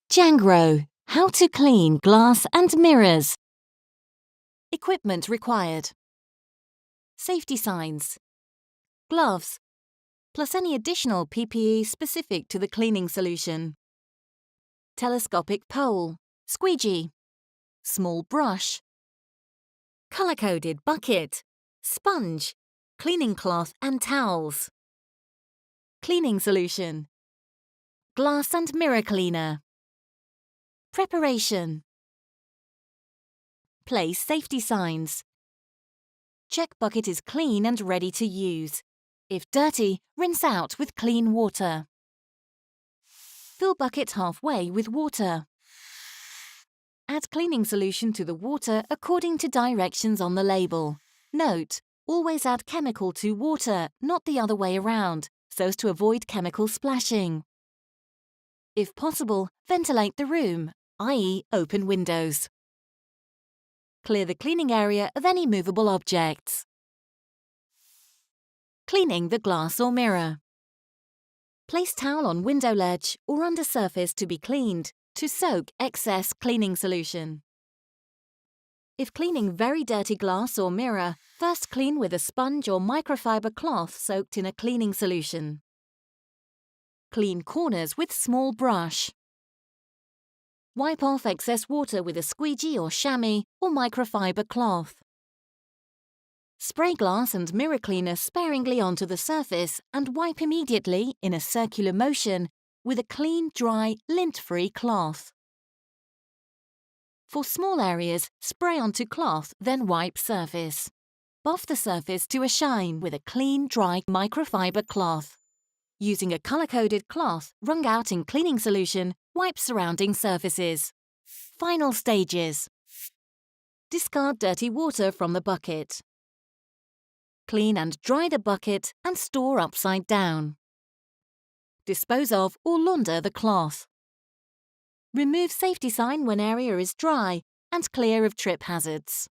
Jangro, how to clean glass and mirrors. Equipment required. Safety signs. Gloves, plus any additional PPE specific to the cleaning solution. Telescopic pole, squeegee, small brush. Colour-coded bucket, sponge, cleaning cloth and towels. Cleaning solution. Glass and mirror cleaner. Preparation. Place safety signs. Check bucket is clean and ready to use. If dirty, rinse out with clean water. Fill bucket halfway with water. Add cleaning solution to the water according to directions on the label. Note: always add chemical to water, not the other way around, so as to avoid chemical splashing. If possible, ventilate the room, i.e. open windows. Clear the cleaning area of any movable objects. Cleaning the glass or mirror. Place towel on window ledge or under surface to be cleaned to soak excess cleaning solution. If cleaning very dirty glass or mirror, first clean with a sponge or microfibre cloth soaked in a cleaning solution. Clean corners with small brush. Wipe off excess water with a squeegee or chamois or microfibre cloth. Spray glass and mirror cleaner sparingly onto the surface and wipe immediately in a circular motion with a clean, dry, lint-free cloth. For small areas, spray onto cloth, then wipe surface. Buff the surface to a shine with a clean, dry microfibre cloth. Using a colour-coded cloth wrung out in cleaning solution, wipe surrounding surfaces. Final stages. Discard dirty water from the bucket. Clean and dry the bucket and store upside down. Dispose of or launder the cloth. Remove safety sign when area is dry and clear of trip hazards.